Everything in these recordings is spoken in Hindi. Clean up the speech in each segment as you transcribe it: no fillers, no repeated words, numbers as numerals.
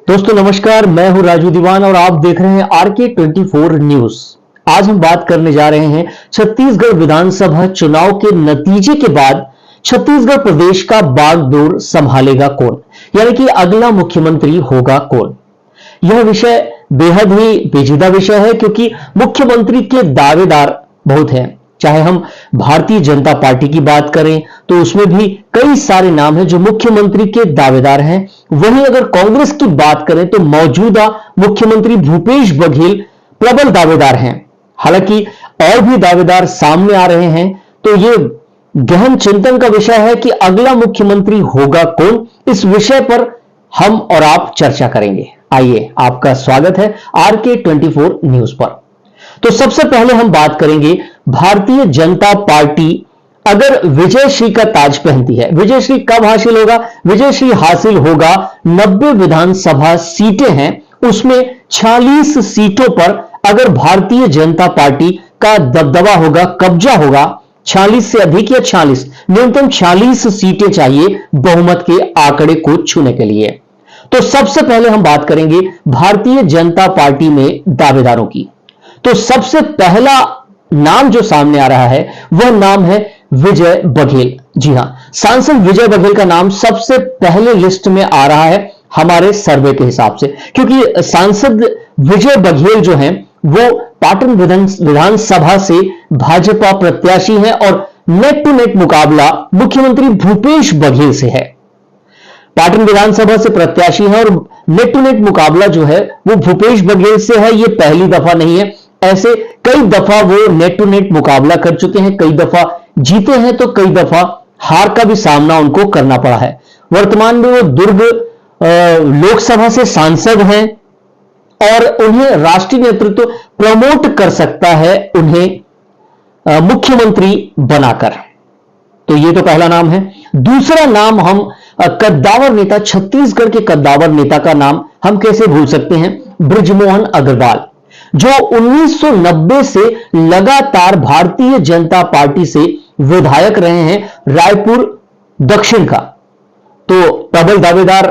दोस्तों नमस्कार, मैं हूं राजू दीवान और आप देख रहे हैं आरके 24 न्यूज। आज हम बात करने जा रहे हैं छत्तीसगढ़ विधानसभा चुनाव के नतीजे के बाद छत्तीसगढ़ प्रदेश का बागडोर संभालेगा कौन, यानी कि अगला मुख्यमंत्री होगा कौन। यह विषय बेहद ही पेचीदा विषय है क्योंकि मुख्यमंत्री के दावेदार बहुत हैं। चाहे हम भारतीय जनता पार्टी की बात करें तो उसमें भी कई सारे नाम हैं जो मुख्यमंत्री के दावेदार हैं। वहीं अगर कांग्रेस की बात करें तो मौजूदा मुख्यमंत्री भूपेश बघेल प्रबल दावेदार हैं। हालांकि और भी दावेदार सामने आ रहे हैं, तो ये गहन चिंतन का विषय है कि अगला मुख्यमंत्री होगा कौन। इस विषय पर हम और आप चर्चा करेंगे। आइए, आपका स्वागत है आरके 24 न्यूज पर। तो सबसे पहले हम बात करेंगे भारतीय जनता पार्टी अगर विजयश्री का ताज पहनती है। विजयश्री कब हासिल होगा? विजयश्री हासिल होगा 90 विधानसभा सीटें हैं, उसमें 46 सीटों पर अगर भारतीय जनता पार्टी का दबदबा होगा, कब्जा होगा। 46 से अधिक या 46, न्यूनतम 46 सीटें चाहिए बहुमत के आंकड़े को छूने के लिए। तो सबसे पहले हम बात करेंगे भारतीय जनता पार्टी में दावेदारों की। तो सबसे पहला नाम जो सामने आ रहा है वह नाम है विजय बघेल। जी हां, सांसद विजय बघेल का नाम सबसे पहले लिस्ट में आ रहा है हमारे सर्वे के हिसाब से, क्योंकि सांसद विजय बघेल जो हैं वो पाटन विधानसभा से भाजपा प्रत्याशी हैं और नेट टू नेट मुकाबला मुख्यमंत्री भूपेश बघेल से है। पाटन विधानसभा से प्रत्याशी है और नेट टू नेट मुकाबला जो है वो भूपेश बघेल से है। ये पहली दफा नहीं है, ऐसे कई दफा वो नेट टू नेट मुकाबला कर चुके हैं, कई दफा जीते हैं तो कई दफा हार का भी सामना उनको करना पड़ा है। वर्तमान में वो दुर्ग लोकसभा से सांसद हैं और उन्हें राष्ट्रीय नेतृत्व प्रमोट कर सकता है उन्हें मुख्यमंत्री बनाकर। तो ये तो पहला नाम है। दूसरा नाम हम कद्दावर नेता, छत्तीसगढ़ के कद्दावर नेता का नाम हम कैसे भूल सकते हैं, बृजमोहन अग्रवाल, जो 1990 से लगातार भारतीय जनता पार्टी से विधायक रहे हैं रायपुर दक्षिण का। तो प्रबल दावेदार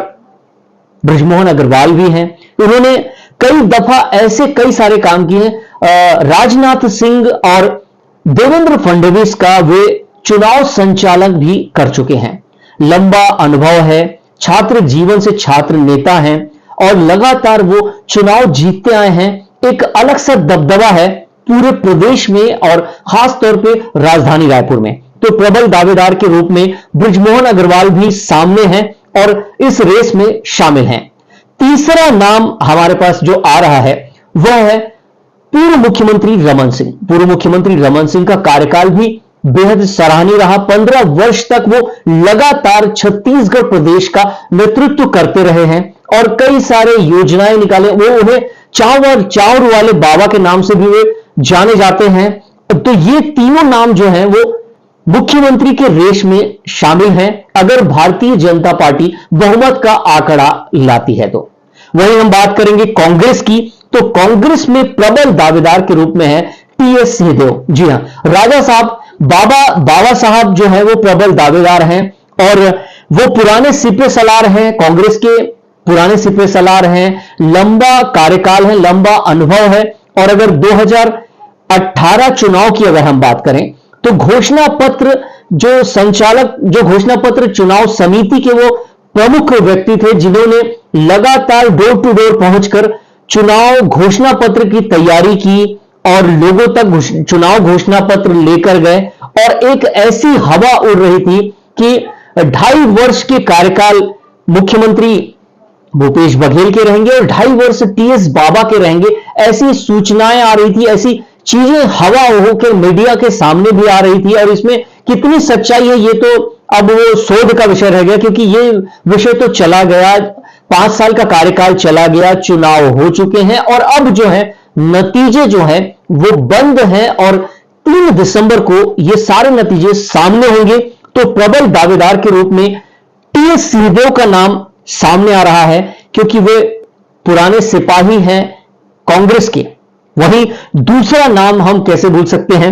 बृजमोहन अग्रवाल भी हैं। उन्होंने कई दफा ऐसे कई सारे काम किए हैं। राजनाथ सिंह और देवेंद्र फडणवीस का वे चुनाव संचालक भी कर चुके हैं। लंबा अनुभव है, छात्र जीवन से छात्र नेता हैं और लगातार वो चुनाव जीतते आए हैं। एक अलग सा दबदबा है पूरे प्रदेश में और खास तौर पे राजधानी रायपुर में। तो प्रबल दावेदार के रूप में बृजमोहन अग्रवाल भी सामने हैं और इस रेस में शामिल हैं। तीसरा नाम हमारे पास जो आ रहा है वह है पूर्व मुख्यमंत्री रमन सिंह। पूर्व मुख्यमंत्री रमन सिंह का कार्यकाल भी बेहद सराहनीय रहा। 15 वर्ष तक वो लगातार छत्तीसगढ़ प्रदेश का नेतृत्व करते रहे हैं और कई सारे योजनाएं निकाले। वो उन्हें चाउर वाले बाबा के नाम से भी वे जाने जाते हैं। तो ये तीनों नाम जो हैं वो मुख्यमंत्री के रेस में शामिल हैं अगर भारतीय जनता पार्टी बहुमत का आंकड़ा लाती है तो। वहीं हम बात करेंगे कांग्रेस की, तो कांग्रेस में प्रबल दावेदार के रूप में है टीएस सिंहदेव। जी हां, राजा साहब बाबा साहब जो है वो प्रबल दावेदार हैं और वो पुराने सिपे सलार हैं, कांग्रेस के पुराने सिपे सलार हैं, लंबा कार्यकाल है, लंबा अनुभव है। और अगर 2018 चुनाव की अगर हम बात करें तो घोषणा पत्र चुनाव समिति के वो प्रमुख व्यक्ति थे जिन्होंने लगातार डोर टू डोर पहुंचकर चुनाव घोषणा पत्र की तैयारी की और लोगों तक चुनाव घोषणा पत्र लेकर गए। और एक ऐसी हवा उड़ रही थी कि 2.5 वर्ष के कार्यकाल मुख्यमंत्री भूपेश बघेल के रहेंगे और 2.5 वर्ष टीएस बाबा के रहेंगे। ऐसी सूचनाएं आ रही थी, ऐसी चीजें हवा होकर मीडिया के सामने भी आ रही थी। और इसमें कितनी सच्चाई है ये तो अब वो शोध का विषय रह गया, क्योंकि ये विषय तो चला गया, 5 साल का कार्यकाल चला गया, चुनाव हो चुके हैं और अब जो है नतीजे जो है वो बंद हैं और 3 दिसंबर को ये सारे नतीजे सामने होंगे। तो प्रबल दावेदार के रूप में टीएस सिंहदेव का नाम सामने आ रहा है क्योंकि वे पुराने सिपाही हैं कांग्रेस के। वहीं दूसरा नाम हम कैसे भूल सकते हैं,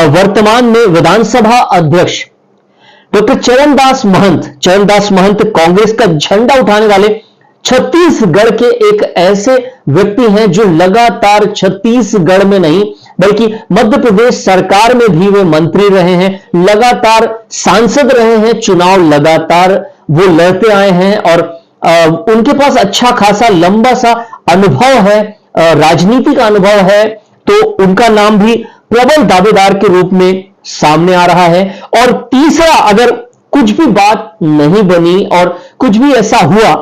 वर्तमान में विधानसभा अध्यक्ष डॉक्टर चरणदास महंत कांग्रेस का झंडा उठाने वाले छत्तीसगढ़ के एक ऐसे व्यक्ति हैं जो लगातार छत्तीसगढ़ में नहीं बल्कि मध्य प्रदेश सरकार में भी वे मंत्री रहे हैं, लगातार सांसद रहे हैं, चुनाव लगातार वो लड़ते आए हैं और उनके पास अच्छा खासा लंबा सा अनुभव है, राजनीतिक अनुभव है, तो उनका नाम भी प्रबल दावेदार के रूप में सामने आ रहा है। और तीसरा, अगर कुछ भी बात नहीं बनी और कुछ भी ऐसा हुआ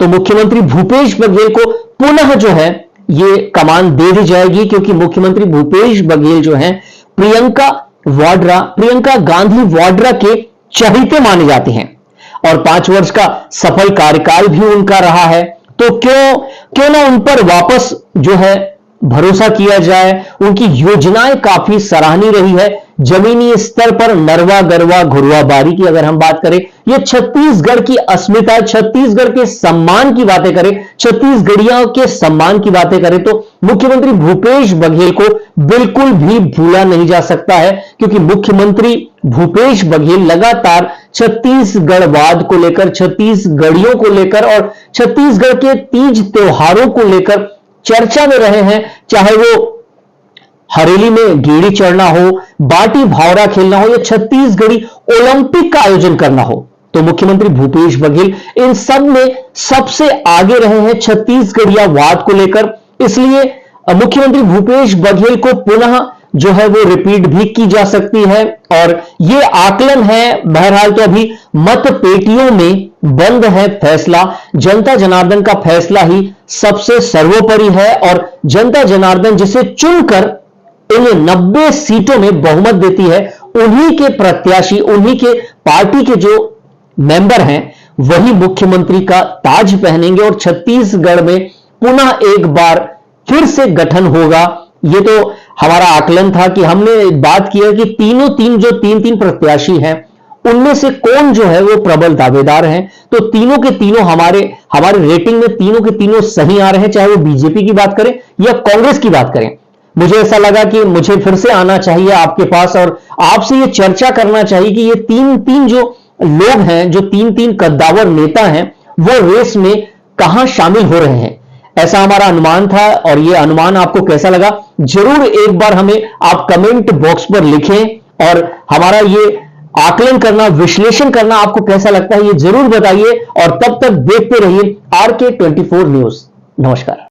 तो मुख्यमंत्री भूपेश बघेल को पुनः जो है ये कमान दे दी जाएगी, क्योंकि मुख्यमंत्री भूपेश बघेल जो है प्रियंका गांधी वाड्रा के चहेते माने जाते हैं और 5 वर्ष का सफल कार्यकाल भी उनका रहा है। तो क्यों ना उन पर वापस जो है भरोसा किया जाए। उनकी योजनाएं काफी सराहनीय रही है। जमीनी स्तर पर नरवा गरवा घुरवा बारी की अगर हम बात करें, ये छत्तीसगढ़ की अस्मिता, छत्तीसगढ़ के सम्मान की बातें करें, छत्तीसगढ़ियों के सम्मान की बातें करें तो मुख्यमंत्री भूपेश बघेल को बिल्कुल भी भूला नहीं जा सकता है, क्योंकि मुख्यमंत्री भूपेश बघेल लगातार छत्तीसगढ़वाद को लेकर, छत्तीसगढ़ियों को लेकर और छत्तीसगढ़ के तीज त्योहारों को लेकर चर्चा में रहे हैं। चाहे वो हरेली में गेड़ी चढ़ना हो, बाटी भावरा खेलना हो या छत्तीसगढ़ी ओलंपिक का आयोजन करना हो, तो मुख्यमंत्री भूपेश बघेल इन सब में सबसे आगे रहे हैं छत्तीसगढ़िया वाद को लेकर। इसलिए मुख्यमंत्री भूपेश बघेल को पुनः जो है वो रिपीट भी की जा सकती है और ये आकलन है। बहरहाल तो अभी मत पेटियों में बंद है फैसला, जनता जनार्दन का फैसला ही सबसे सर्वोपरि है और जनता जनार्दन जिसे चुनकर इन 90 सीटों में बहुमत देती है, उन्हीं के प्रत्याशी, उन्हीं के पार्टी के जो मेंबर हैं वही मुख्यमंत्री का ताज पहनेंगे और छत्तीसगढ़ में पुनः एक बार फिर से गठन होगा। ये तो हमारा आकलन था कि हमने बात की है कि तीन प्रत्याशी हैं, उनमें से कौन जो है वो प्रबल दावेदार हैं, तो तीनों के तीनों हमारे रेटिंग में तीनों के तीनों सही आ रहे हैं, चाहे वो बीजेपी की बात करें या कांग्रेस की बात करें। मुझे ऐसा लगा कि मुझे फिर से आना चाहिए आपके पास और आपसे ये चर्चा करना चाहिए कि ये तीन जो लोग हैं, जो तीन कद्दावर नेता हैं, वो रेस में कहां शामिल हो रहे हैं। ऐसा हमारा अनुमान था और ये अनुमान आपको कैसा लगा जरूर एक बार हमें आप कमेंट बॉक्स पर लिखें और हमारा ये आकलन करना, विश्लेषण करना आपको कैसा लगता है ये जरूर बताइए और तब तक देखते रहिए RK24 न्यूज। नमस्कार।